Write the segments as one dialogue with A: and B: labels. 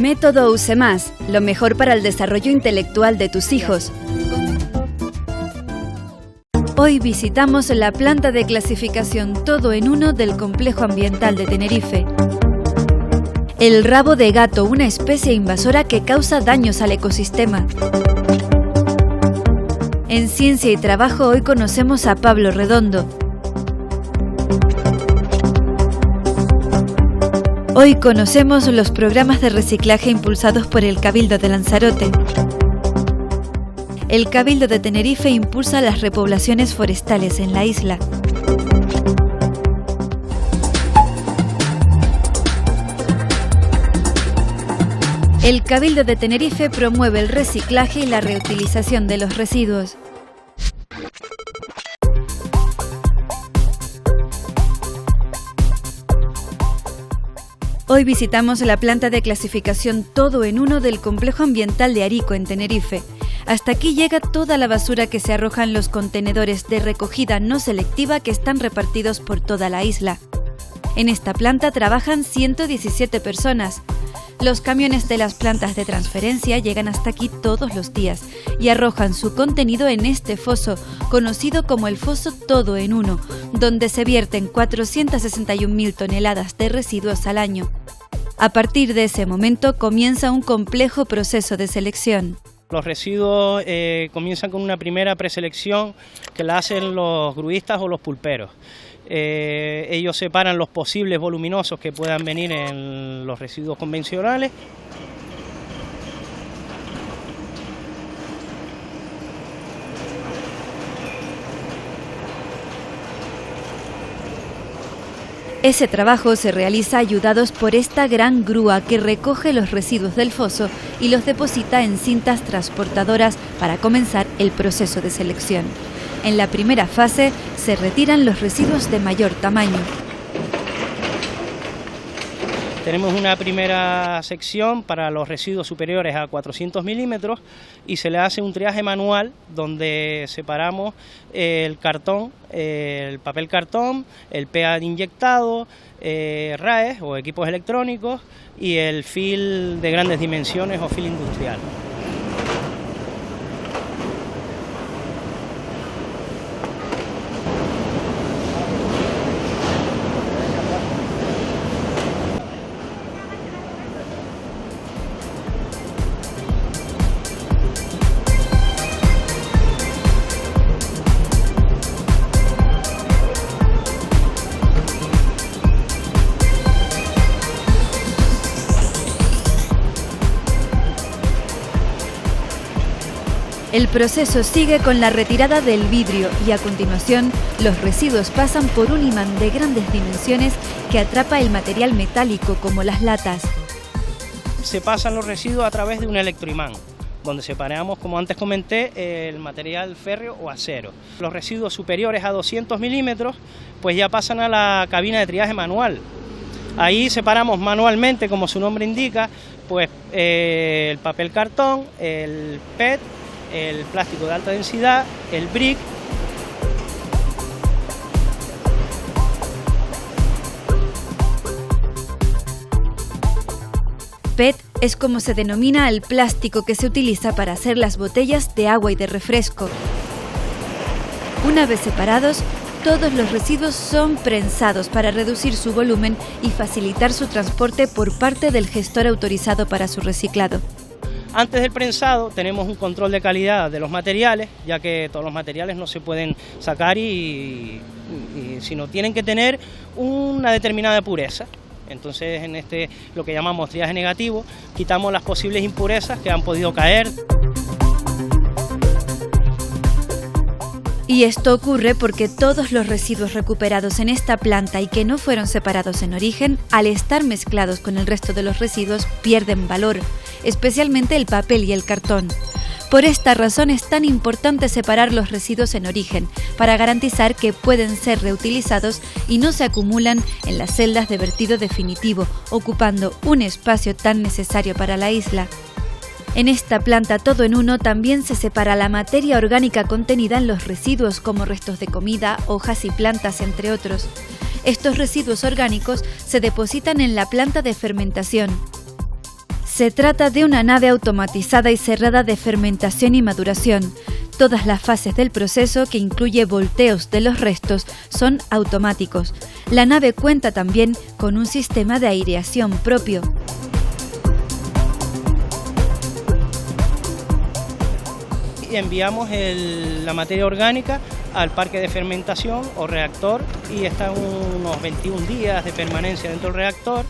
A: Método Use Más, lo mejor para el desarrollo intelectual de tus hijos. Hoy visitamos la planta de clasificación todo en uno del Complejo Ambiental de Tenerife. El rabo de gato, una especie invasora que causa daños al ecosistema. En Ciencia y Trabajo hoy conocemos a Pablo Redondo. Hoy conocemos los programas de reciclaje impulsados por el Cabildo de Lanzarote. El Cabildo de Tenerife impulsa las repoblaciones forestales en la isla. El Cabildo de Tenerife promueve el reciclaje y la reutilización de los residuos. Hoy visitamos la planta de clasificación todo en uno del Complejo Ambiental de Arico, en Tenerife. Hasta aquí llega toda la basura que se arroja en los contenedores de recogida no selectiva que están repartidos por toda la isla. En esta planta trabajan 117 personas. Los camiones de las plantas de transferencia llegan hasta aquí todos los días y arrojan su contenido en este foso, conocido como el foso todo en uno, donde se vierten 461.000 toneladas de residuos al año. A partir de ese momento comienza un complejo proceso de selección.
B: Los residuos comienzan con una primera preselección que la hacen los gruistas o los pulperos. Ellos separan los posibles voluminosos que puedan venir en los residuos convencionales.
A: Ese trabajo se realiza ayudados por esta gran grúa que recoge los residuos del foso y los deposita en cintas transportadoras para comenzar el proceso de selección. En la primera fase se retiran los residuos de mayor tamaño.
B: Tenemos una primera sección para los residuos superiores a 400 milímetros y se le hace un triaje manual donde separamos el cartón, el papel cartón, el PET inyectado, RAEs o equipos electrónicos y el film de grandes dimensiones o film industrial.
A: El proceso sigue con la retirada del vidrio y a continuación los residuos pasan por un imán de grandes dimensiones que atrapa el material metálico como las latas.
B: Se pasan los residuos a través de un electroimán, donde separamos, como antes comenté, el material férreo o acero. Los residuos superiores a 200 milímetros pues ya pasan a la cabina de triaje manual. Ahí separamos manualmente, como su nombre indica, pues el papel cartón, el PET, el plástico de alta densidad, el brick.
A: PET es como se denomina el plástico que se utiliza para hacer las botellas de agua y de refresco. Una vez separados, todos los residuos son prensados para reducir su volumen y facilitar su transporte por parte del gestor autorizado para su reciclado.
B: Antes del prensado tenemos un control de calidad de los materiales, ya que todos los materiales no se pueden sacar sino tienen que tener una determinada pureza. Entonces en lo que llamamos triaje negativo, quitamos las posibles impurezas que han podido caer.
A: Y esto ocurre porque todos los residuos recuperados en esta planta y que no fueron separados en origen, al estar mezclados con el resto de los residuos, pierden valor, especialmente el papel y el cartón. Por esta razón es tan importante separar los residuos en origen, para garantizar que pueden ser reutilizados y no se acumulan en las celdas de vertido definitivo, ocupando un espacio tan necesario para la isla. En esta planta todo en uno también se separa la materia orgánica contenida en los residuos como restos de comida, hojas y plantas, entre otros. Estos residuos orgánicos se depositan en la planta de fermentación. Se trata de una nave automatizada y cerrada de fermentación y maduración. Todas las fases del proceso, que incluye volteos de los restos, son automáticos. La nave cuenta también con un sistema de aireación propio.
B: Enviamos la materia orgánica al parque de fermentación o reactor y está unos 21 días de permanencia dentro del reactor.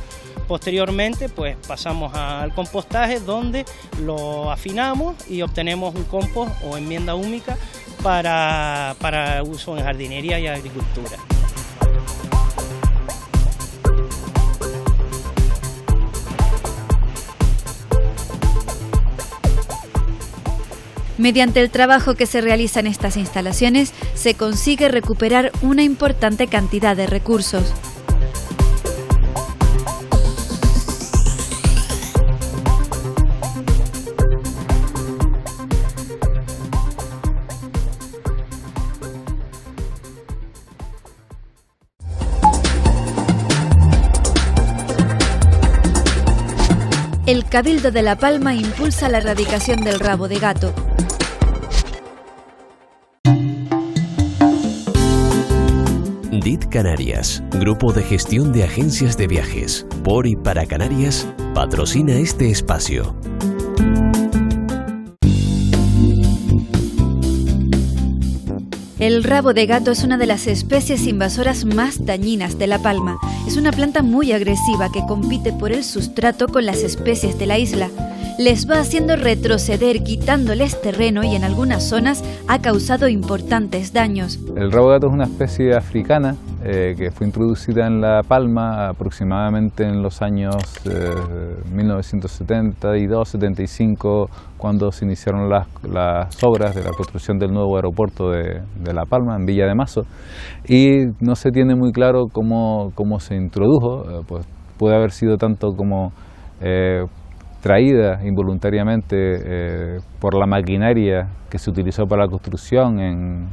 B: Posteriormente pues pasamos al compostaje, donde lo afinamos y obtenemos un compost o enmienda húmica para uso en jardinería y agricultura.
A: Mediante el trabajo que se realiza en estas instalaciones, se consigue recuperar una importante cantidad de recursos. El Cabildo de La Palma impulsa la erradicación del rabo de gato.
C: DIT Canarias, Grupo de Gestión de Agencias de Viajes, por y para Canarias, patrocina este espacio.
A: El rabo de gato es una de las especies invasoras más dañinas de La Palma. Es una planta muy agresiva que compite por el sustrato con las especies de la isla. Les va haciendo retroceder, quitándoles terreno, y en algunas zonas ha causado importantes daños.
D: El rabo de gato es una especie africana que fue introducida en La Palma aproximadamente en los años 1972-75, cuando se iniciaron las obras de la construcción del nuevo aeropuerto de La Palma, en Villa de Mazo, y no se tiene muy claro cómo se introdujo. Pues puede haber sido tanto como traída involuntariamente por la maquinaria que se utilizó para la construcción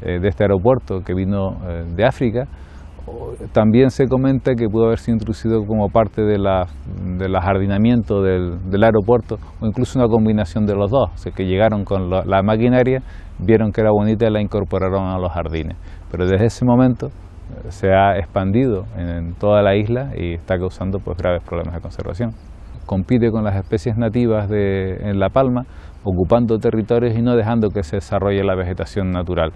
D: de este aeropuerto, que vino de África. También se comenta que pudo haber sido introducido como parte del ajardinamiento del aeropuerto, o incluso una combinación de los dos. O sea, que llegaron con la maquinaria, vieron que era bonita y la incorporaron a los jardines. Pero desde ese momento se ha expandido en toda la isla y está causando pues graves problemas de conservación. Compite con las especies nativas en La Palma, ocupando territorios y no dejando que se desarrolle la vegetación natural.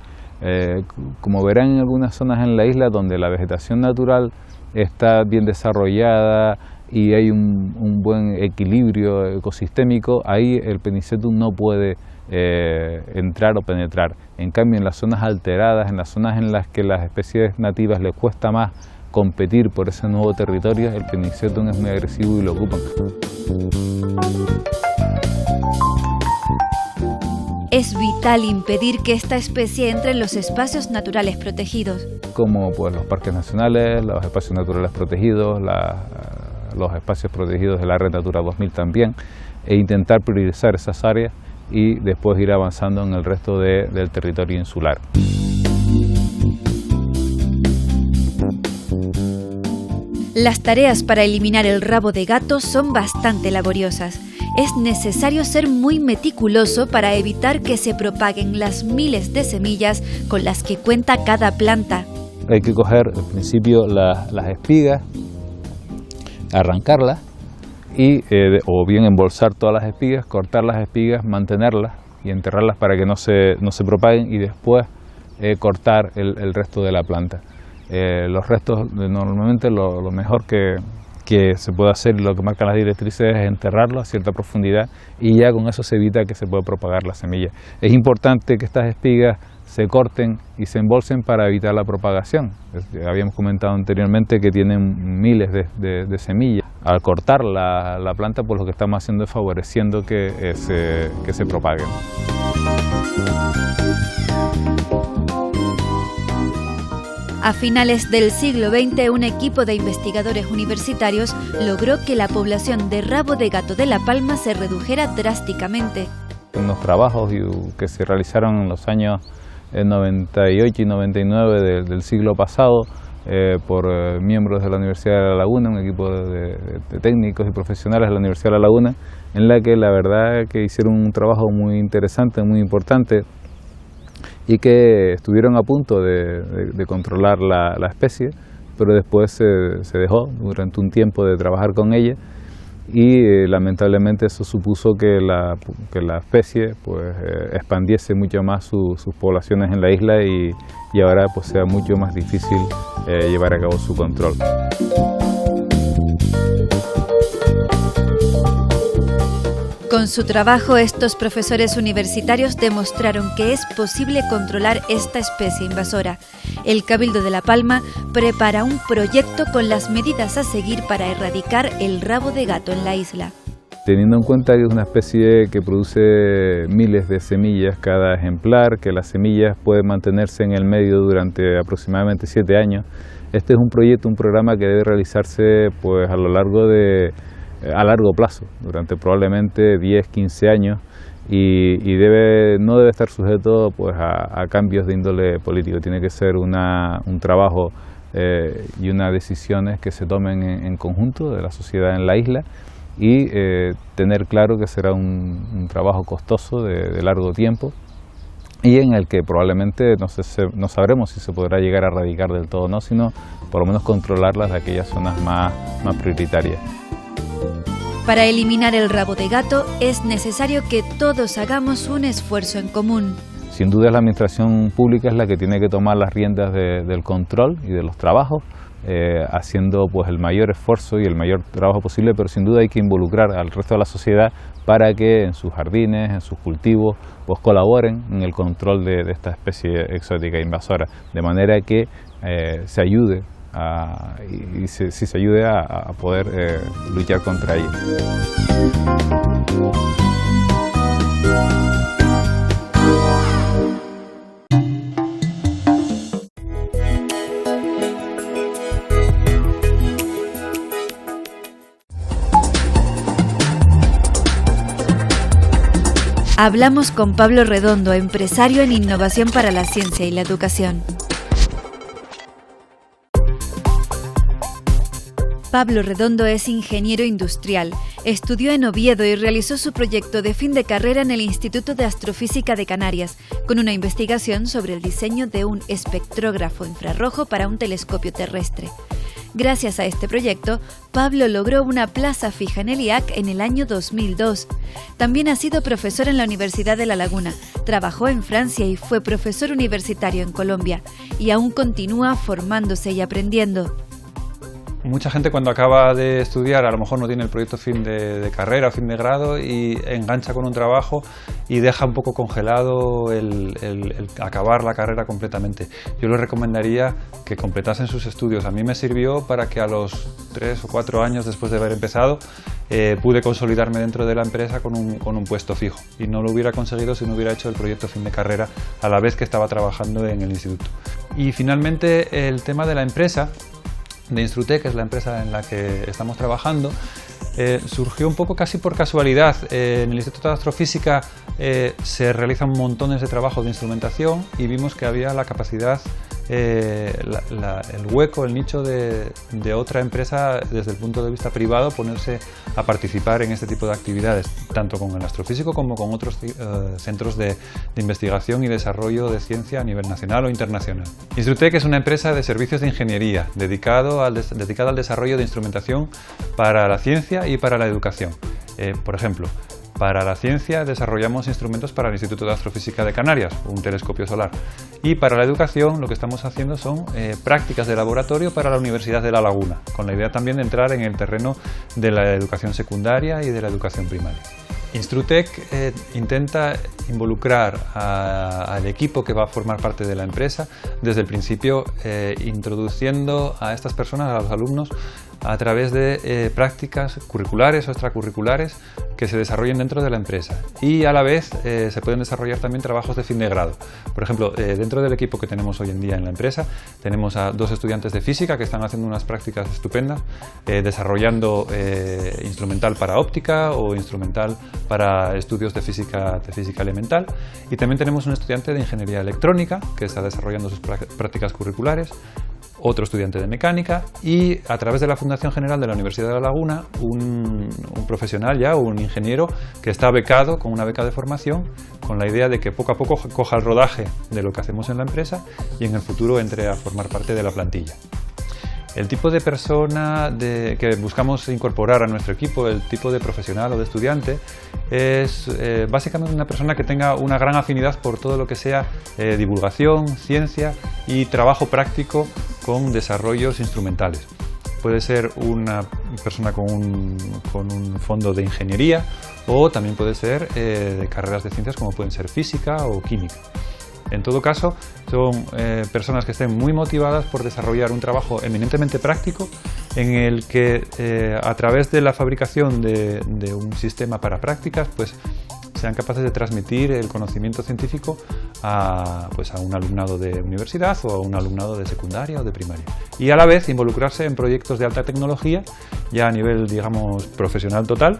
D: Como verán en algunas zonas en la isla donde la vegetación natural está bien desarrollada y hay un buen equilibrio ecosistémico, ahí el Penicetum no puede entrar o penetrar. En cambio, en las zonas alteradas, en las zonas en las que las especies nativas les cuesta más competir por ese nuevo territorio, el Penicetum es muy agresivo y lo ocupan.
A: Es vital impedir que esta especie entre en los espacios naturales protegidos.
D: Como pues, los parques nacionales, los espacios naturales protegidos, los espacios protegidos de la Red Natura 2000 también, e intentar priorizar esas áreas y después ir avanzando en el resto del territorio insular.
A: Las tareas para eliminar el rabo de gato son bastante laboriosas. Es necesario ser muy meticuloso para evitar que se propaguen las miles de semillas con las que cuenta cada planta.
D: Hay que coger al principio las espigas, arrancarlas y o bien embolsar todas las espigas, cortar las espigas, mantenerlas y enterrarlas para que no se propaguen, y después cortar el resto de la planta. Los restos, normalmente lo mejor que se puede hacer, lo que marcan las directrices, es enterrarlo a cierta profundidad, y ya con eso se evita que se pueda propagar la semilla. Es importante que estas espigas se corten y se embolsen para evitar la propagación. Habíamos comentado anteriormente que tienen miles de semillas. Al cortar la planta, pues lo que estamos haciendo es favoreciendo que se propaguen.
A: A finales del siglo XX, un equipo de investigadores universitarios logró que la población de rabo de gato de La Palma se redujera drásticamente.
D: En los trabajos que se realizaron en los años 98 y 99 del siglo pasado, por miembros de la Universidad de La Laguna, un equipo de técnicos y profesionales de la Universidad de La Laguna, en la que la verdad que hicieron un trabajo muy interesante, muy importante, y que estuvieron a punto de controlar la especie, pero después se dejó durante un tiempo de trabajar con ella, y lamentablemente eso supuso que la especie pues expandiese mucho más sus poblaciones en la isla, y ahora pues sea mucho más difícil llevar a cabo su control.
A: Con su trabajo, estos profesores universitarios demostraron que es posible controlar esta especie invasora. El Cabildo de La Palma prepara un proyecto con las medidas a seguir para erradicar el rabo de gato en la isla.
D: Teniendo en cuenta que es una especie que produce miles de semillas cada ejemplar, que las semillas pueden mantenerse en el medio durante aproximadamente 7 años, este es un proyecto, un programa que debe realizarse pues a largo plazo, durante probablemente 10, 15 años, y no debe estar sujeto pues a cambios de índole político. Tiene que ser un trabajo y unas decisiones que se tomen en conjunto de la sociedad en la isla, y tener claro que será un trabajo costoso de largo tiempo, y en el que probablemente no sabremos si se podrá llegar a erradicar del todo o no, sino por lo menos controlarlas de aquellas zonas más prioritarias.
A: Para eliminar el rabo de gato es necesario que todos hagamos un esfuerzo en común.
D: Sin duda la administración pública es la que tiene que tomar las riendas del control y de los trabajos, haciendo pues el mayor esfuerzo y el mayor trabajo posible, pero sin duda hay que involucrar al resto de la sociedad para que en sus jardines, en sus cultivos, pues colaboren en el control de esta especie exótica invasora, de manera que se ayude se ayude a poder luchar contra ella.
A: Hablamos con Pablo Redondo, empresario en innovación para la ciencia y la educación. Pablo Redondo es ingeniero industrial, estudió en Oviedo y realizó su proyecto de fin de carrera en el Instituto de Astrofísica de Canarias, con una investigación sobre el diseño de un espectrógrafo infrarrojo para un telescopio terrestre. Gracias a este proyecto, Pablo logró una plaza fija en el IAC en el año 2002. También ha sido profesor en la Universidad de La Laguna, trabajó en Francia y fue profesor universitario en Colombia, y aún continúa formándose y aprendiendo.
E: Mucha gente cuando acaba de estudiar a lo mejor no tiene el proyecto fin de carrera o fin de grado y engancha con un trabajo y deja un poco congelado el acabar la carrera completamente. Yo les recomendaría que completasen sus estudios. A mí me sirvió para que a los 3 o 4 años después de haber empezado pude consolidarme dentro de la empresa con un puesto fijo, y no lo hubiera conseguido si no hubiera hecho el proyecto fin de carrera a la vez que estaba trabajando en el instituto. Y finalmente el tema de la empresa de Instrutec, que es la empresa en la que estamos trabajando, surgió un poco casi por casualidad. En el Instituto de Astrofísica se realizan montones de trabajos de instrumentación y vimos que había la capacidad, el hueco, el nicho de otra empresa desde el punto de vista privado ponerse a participar en este tipo de actividades, tanto con el astrofísico como con otros centros de investigación y desarrollo de ciencia a nivel nacional o internacional. Instrutec es una empresa de servicios de ingeniería dedicada al desarrollo de instrumentación para la ciencia y para la educación. Por ejemplo, para la ciencia desarrollamos instrumentos para el Instituto de Astrofísica de Canarias, un telescopio solar, y para la educación lo que estamos haciendo son prácticas de laboratorio para la Universidad de La Laguna, con la idea también de entrar en el terreno de la educación secundaria y de la educación primaria. Instrutec intenta involucrar al equipo que va a formar parte de la empresa desde el principio, introduciendo a estas personas, a los alumnos, a través de prácticas curriculares o extracurriculares que se desarrollen dentro de la empresa, y a la vez se pueden desarrollar también trabajos de fin de grado. Por ejemplo, dentro del equipo que tenemos hoy en día en la empresa tenemos a 2 estudiantes de física que están haciendo unas prácticas estupendas, desarrollando instrumental para óptica o instrumental para estudios de física elemental, y también tenemos un estudiante de ingeniería electrónica que está desarrollando sus prácticas curriculares. otro estudiante de mecánica y a través de la Fundación General de la Universidad de La Laguna un profesional ya, un ingeniero que está becado con una beca de formación con la idea de que poco a poco coja el rodaje de lo que hacemos en la empresa y en el futuro entre a formar parte de la plantilla. El tipo de persona que buscamos incorporar a nuestro equipo, el tipo de profesional o de estudiante, es básicamente una persona que tenga una gran afinidad por todo lo que sea divulgación, ciencia y trabajo práctico con desarrollos instrumentales. Puede ser una persona con un fondo de ingeniería o también puede ser de carreras de ciencias como pueden ser física o química. En todo caso, son personas que estén muy motivadas por desarrollar un trabajo eminentemente práctico en el que a través de la fabricación de un sistema para prácticas pues, sean capaces de transmitir el conocimiento científico a un alumnado de universidad o a un alumnado de secundaria o de primaria. Y a la vez involucrarse en proyectos de alta tecnología ya a nivel, digamos, profesional total,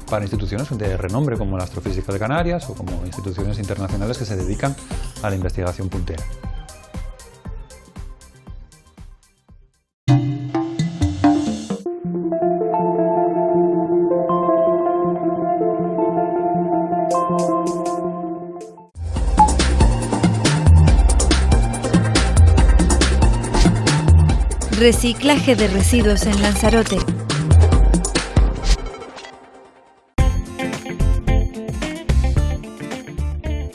E: para instituciones de renombre como la Astrofísica de Canarias o como instituciones internacionales que se dedican a la investigación puntera.
A: Reciclaje de residuos en Lanzarote.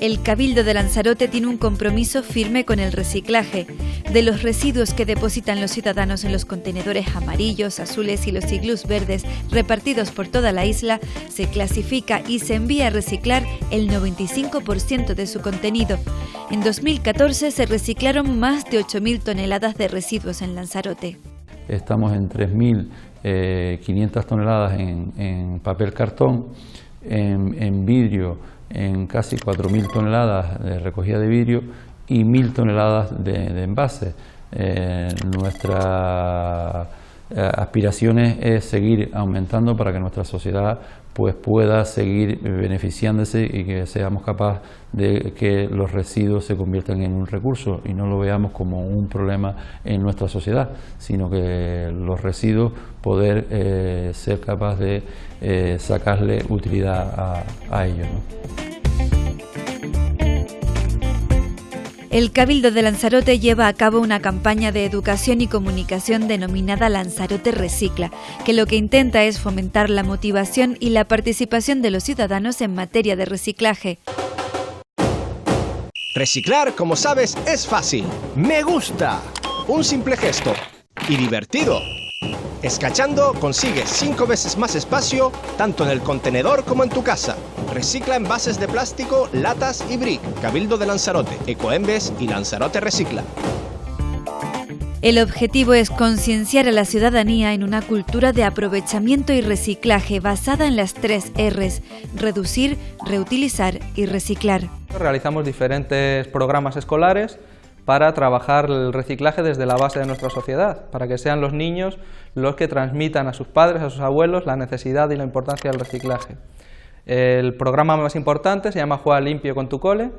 A: El Cabildo de Lanzarote tiene un compromiso firme con el reciclaje de los residuos que depositan los ciudadanos en los contenedores amarillos, azules y los iglús verdes repartidos por toda la isla. Se clasifica y se envía a reciclar el 95% de su contenido. En 2014 se reciclaron más de 8.000 toneladas de residuos en Lanzarote.
F: Estamos en 3.500 toneladas en papel cartón, en vidrio, en casi 4.000 toneladas de recogida de vidrio y 1.000 toneladas de envases. Nuestra aspiración es seguir aumentando para que nuestra sociedad pues, pueda seguir beneficiándose y que seamos capaces de que los residuos se conviertan en un recurso y no lo veamos como un problema en nuestra sociedad, sino que los residuos poder ser capaz de sacarle utilidad a ellos, ¿no?
A: El Cabildo de Lanzarote lleva a cabo una campaña de educación y comunicación denominada Lanzarote Recicla, que lo que intenta es fomentar la motivación y la participación de los ciudadanos en materia de reciclaje.
G: Reciclar, como sabes, es fácil. ¡Me gusta! Un simple gesto. Y divertido. Escachando consigues 5 veces más espacio, tanto en el contenedor como en tu casa. Recicla envases de plástico, latas y brick. Cabildo de Lanzarote, Ecoembes y Lanzarote Recicla.
A: El objetivo es concienciar a la ciudadanía en una cultura de aprovechamiento y reciclaje basada en las 3 Rs: reducir, reutilizar y reciclar.
H: Realizamos diferentes programas escolares para trabajar el reciclaje desde la base de nuestra sociedad, para que sean los niños los que transmitan a sus padres, a sus abuelos, la necesidad y la importancia del reciclaje. El programa más importante se llama Juega limpio con tu cole,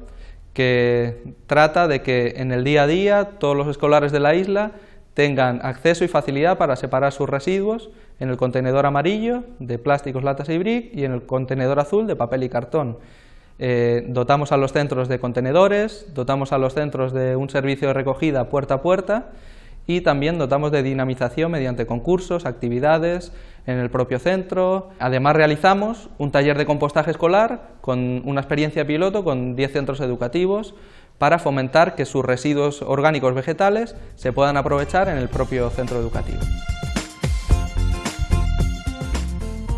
H: que trata de que en el día a día todos los escolares de la isla tengan acceso y facilidad para separar sus residuos en el contenedor amarillo de plásticos, latas y brick y en el contenedor azul de papel y cartón. Dotamos a los centros de contenedores, dotamos a los centros de un servicio de recogida puerta a puerta y también dotamos de dinamización mediante concursos, actividades en el propio centro. Además realizamos un taller de compostaje escolar con una experiencia piloto con 10 centros educativos para fomentar que sus residuos orgánicos vegetales se puedan aprovechar en el propio centro educativo.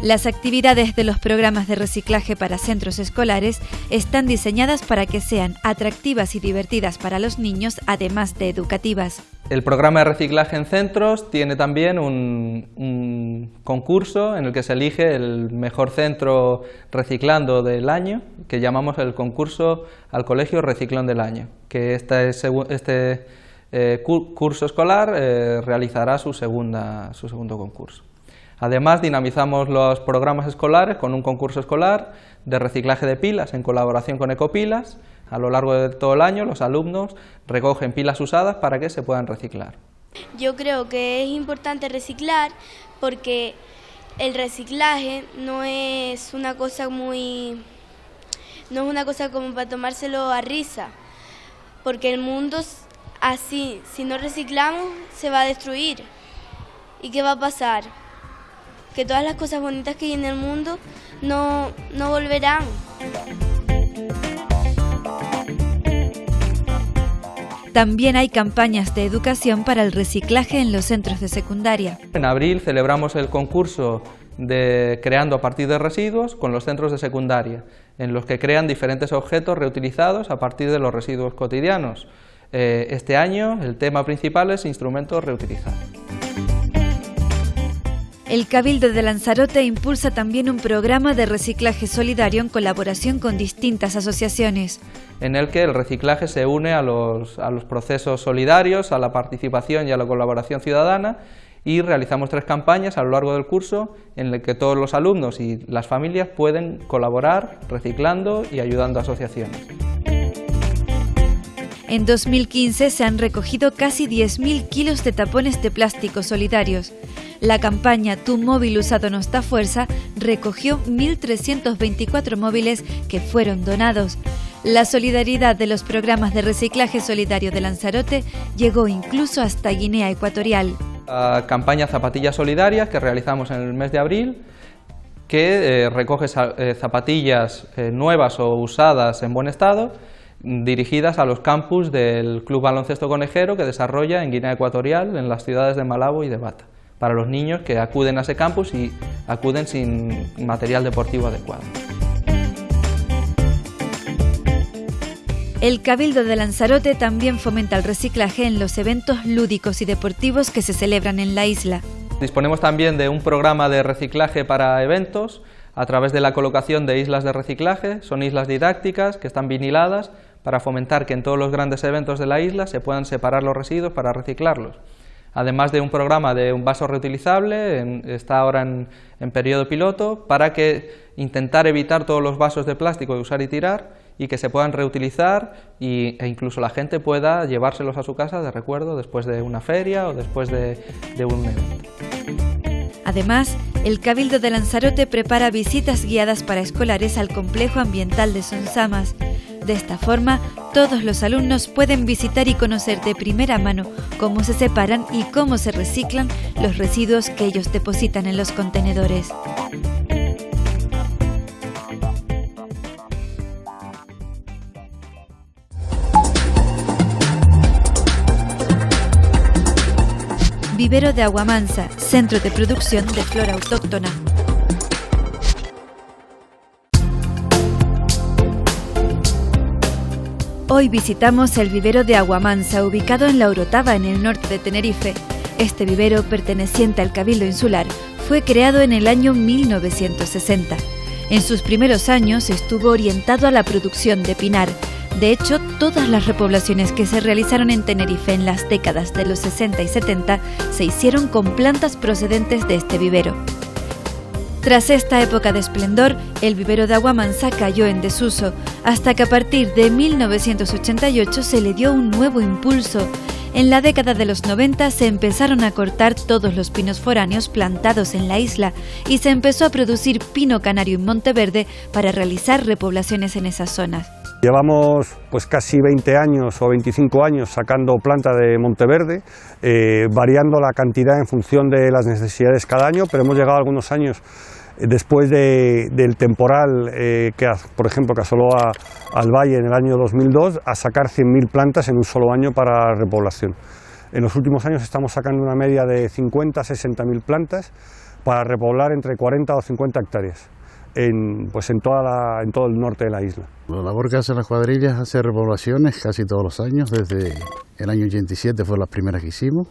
A: Las actividades de los programas de reciclaje para centros escolares están diseñadas para que sean atractivas y divertidas para los niños, además de educativas.
H: El programa de reciclaje en centros tiene también un concurso en el que se elige el mejor centro reciclando del año, que llamamos el concurso al colegio reciclón del año, que este curso escolar realizará su segundo concurso. Además, dinamizamos los programas escolares con un concurso escolar de reciclaje de pilas en colaboración con Ecopilas. A lo largo de todo el año los alumnos recogen pilas usadas para que se puedan reciclar.
I: Yo creo que es importante reciclar porque el reciclaje no es una cosa como para tomárselo a risa, porque el mundo así, si no reciclamos, se va a destruir. ¿Y qué va a pasar? Que todas las cosas bonitas que hay en el mundo no volverán.
A: También hay campañas de educación para el reciclaje en los centros de secundaria.
H: En abril celebramos el concurso de Creando a partir de residuos con los centros de secundaria, en los que crean diferentes objetos reutilizados a partir de los residuos cotidianos. Este año el tema principal es instrumentos reutilizados.
A: El Cabildo de Lanzarote impulsa también un programa de reciclaje solidario en colaboración con distintas asociaciones,
H: en el que el reciclaje se une a los procesos solidarios, a la participación y a la colaboración ciudadana, y realizamos 3 campañas a lo largo del curso en el que todos los alumnos y las familias pueden colaborar reciclando y ayudando a asociaciones.
A: En 2015 se han recogido casi 10.000 kilos de tapones de plástico solidarios. La campaña Tu móvil usado nos da fuerza recogió 1.324 móviles que fueron donados. La solidaridad de los programas de reciclaje solidario de Lanzarote llegó incluso hasta Guinea Ecuatorial.
H: La campaña Zapatillas Solidarias que realizamos en el mes de abril, que recoge zapatillas nuevas o usadas en buen estado, dirigidas a los campus del Club Baloncesto Conejero que desarrolla en Guinea Ecuatorial, en las ciudades de Malabo y de Bata, para los niños que acuden a ese campus y acuden sin material deportivo adecuado.
A: El Cabildo de Lanzarote también fomenta el reciclaje en los eventos lúdicos y deportivos que se celebran en la isla.
H: Disponemos también de un programa de reciclaje para eventos a través de la colocación de islas de reciclaje. Son islas didácticas que están viniladas para fomentar que en todos los grandes eventos de la isla se puedan separar los residuos para reciclarlos. Además de un programa de un vaso reutilizable, está ahora en periodo piloto, para intentar evitar todos los vasos de plástico de usar y tirar y que se puedan reutilizar e incluso la gente pueda llevárselos a su casa de recuerdo después de una feria o después de un evento.
A: Además, el Cabildo de Lanzarote prepara visitas guiadas para escolares al complejo ambiental de Sonsamas. De esta forma, todos los alumnos pueden visitar y conocer de primera mano cómo se separan y cómo se reciclan los residuos que ellos depositan en los contenedores. Vivero de Aguamansa, centro de producción de flora autóctona. Hoy visitamos el vivero de Aguamansa, ubicado en La Orotava, en el norte de Tenerife. Este vivero, perteneciente al Cabildo Insular, fue creado en el año 1960. En sus primeros años estuvo orientado a la producción de pinar. De hecho, todas las repoblaciones que se realizaron en Tenerife en las décadas de los 60 y 70 se hicieron con plantas procedentes de este vivero. Tras esta época de esplendor, el vivero de Aguamansa cayó en desuso, hasta que a partir de 1988 se le dio un nuevo impulso. En la década de los 90 se empezaron a cortar todos los pinos foráneos plantados en la isla y se empezó a producir pino canario en Monteverde para realizar repoblaciones en esas zonas.
J: Llevamos pues casi 20 años o 25 años sacando planta de Monteverde, variando la cantidad en función de las necesidades cada año, pero hemos llegado algunos años después del temporal que, por ejemplo, que asoló al Valle en el año 2002, a sacar 100.000 plantas en un solo año para repoblación. En los últimos años estamos sacando una media de 50 a 60.000 plantas para repoblar entre 40 o 50 hectáreas. En todo el norte de la isla.
K: La labor que hacen las cuadrillas es hacer repoblaciones casi todos los años, desde el año 87 fue la primera que hicimos,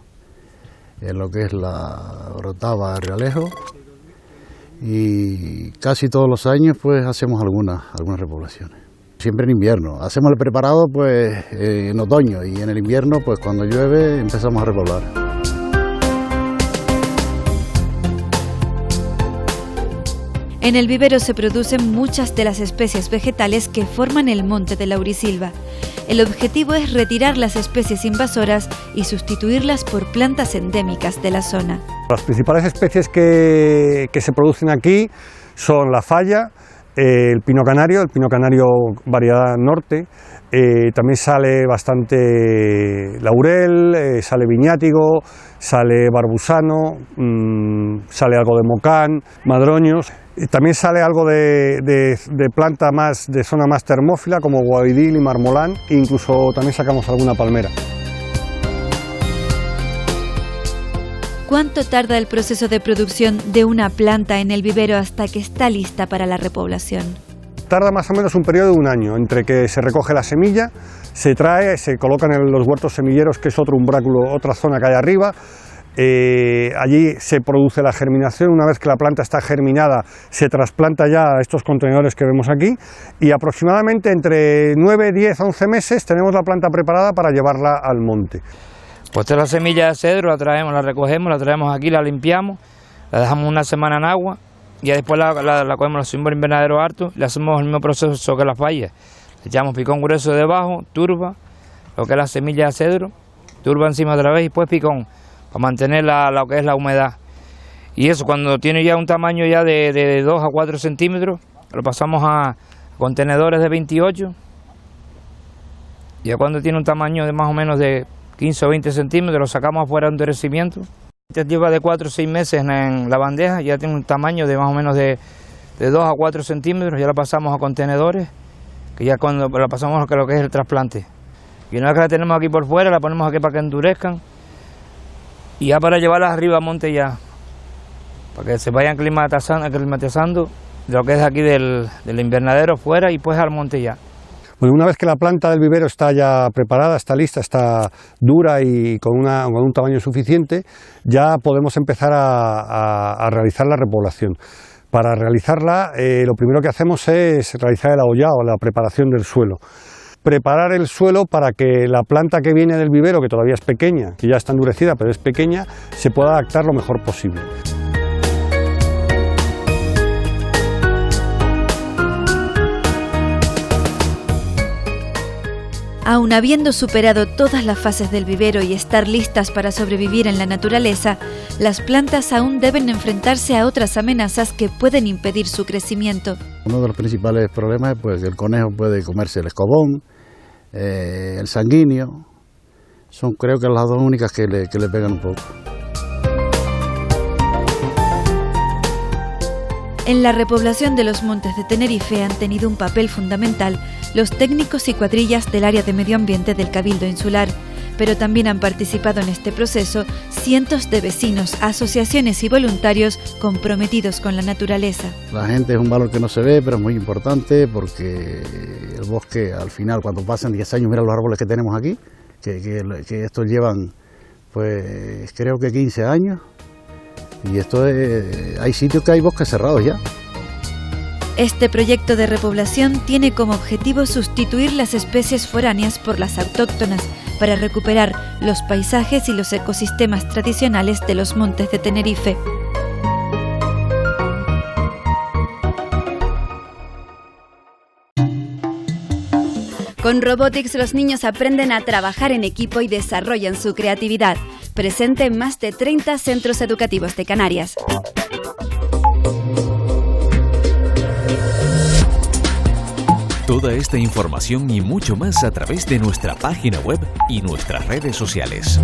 K: en lo que es la Orotava Realejo, y casi todos los años pues hacemos algunas repoblaciones. Siempre en invierno, hacemos el preparado pues en otoño, y en el invierno pues cuando llueve empezamos a repoblar.
A: En el vivero se producen muchas de las especies vegetales que forman el monte de laurisilva. El objetivo es retirar las especies invasoras y sustituirlas por plantas endémicas de la zona.
J: Las principales especies que se producen aquí son la falla, el pino canario variedad norte, también sale bastante laurel, sale viñátigo, sale barbusano, sale algo de mocán, madroños. También sale algo de planta más de zona más termófila como guaidil y marmolán, e incluso también sacamos alguna palmera.
A: ¿Cuánto tarda el proceso de producción de una planta en el vivero hasta que está lista para la repoblación?
J: Tarda más o menos un periodo de un año, entre que se recoge la semilla, se trae, se colocan en los huertos semilleros, que es otro umbráculo, otra zona que hay arriba. Allí se produce la germinación. Una vez que la planta está germinada, se trasplanta ya a estos contenedores que vemos aquí, y aproximadamente entre 9, 10, 11 meses tenemos la planta preparada para llevarla al monte.
L: Pues esta es la semilla de cedro, la traemos, la recogemos, la traemos aquí, la limpiamos, la dejamos una semana en agua, y después la cogemos, la subimos al invernadero harto, le hacemos el mismo proceso que la falla. Le echamos picón grueso debajo, turba, lo que es la semilla de cedro, turba encima otra vez y después picón, para mantener lo que es la humedad. Y eso, cuando tiene ya un tamaño ya de 2 a 4 centímetros, lo pasamos a contenedores de 28. Ya cuando tiene un tamaño de más o menos de 15 o 20 centímetros, lo sacamos afuera de endurecimiento. Lleva de 4 o 6 meses en la bandeja, ya tiene un tamaño de más o menos de 2 a 4 centímetros, ya la pasamos a contenedores, que ya cuando la pasamos a lo que es el trasplante. Y una vez que la tenemos aquí por fuera, la ponemos aquí para que endurezcan, y ya para llevarlas arriba a monte ya, para que se vayan climatizando de lo que es aquí del invernadero fuera y pues al monte ya.
J: Bueno, una vez que la planta del vivero está ya preparada, está lista, está dura y con un tamaño suficiente, ya podemos empezar a realizar la repoblación. Para realizarla, lo primero que hacemos es realizar el ahollado, la preparación del suelo. Preparar el suelo para que la planta que viene del vivero, que todavía es pequeña, que ya está endurecida pero es pequeña, se pueda adaptar lo mejor posible.
A: Aun habiendo superado todas las fases del vivero y estar listas para sobrevivir en la naturaleza, las plantas aún deben enfrentarse a otras amenazas que pueden impedir su crecimiento.
K: Uno de los principales problemas es pues, que el conejo puede comerse el escobón, el sanguíneo. Son creo que las dos únicas que le pegan un poco.
A: En la repoblación de los montes de Tenerife han tenido un papel fundamental los técnicos y cuadrillas del área de medio ambiente del Cabildo Insular, pero también han participado en este proceso cientos de vecinos, asociaciones y voluntarios comprometidos con la naturaleza.
K: La gente es un valor que no se ve, pero es muy importante porque el bosque, al final, cuando pasan 10 años, mira los árboles que tenemos aquí, que estos llevan, pues creo que 15 años. Y hay sitios que hay bosques cerrados ya.
A: Este proyecto de repoblación tiene como objetivo sustituir las especies foráneas por las autóctonas para recuperar los paisajes y los ecosistemas tradicionales de los montes de Tenerife. Con Robotics los niños aprenden a trabajar en equipo y desarrollan su creatividad. Presente en más de 30 centros educativos de Canarias.
C: Toda esta información y mucho más a través de nuestra página web y nuestras redes sociales.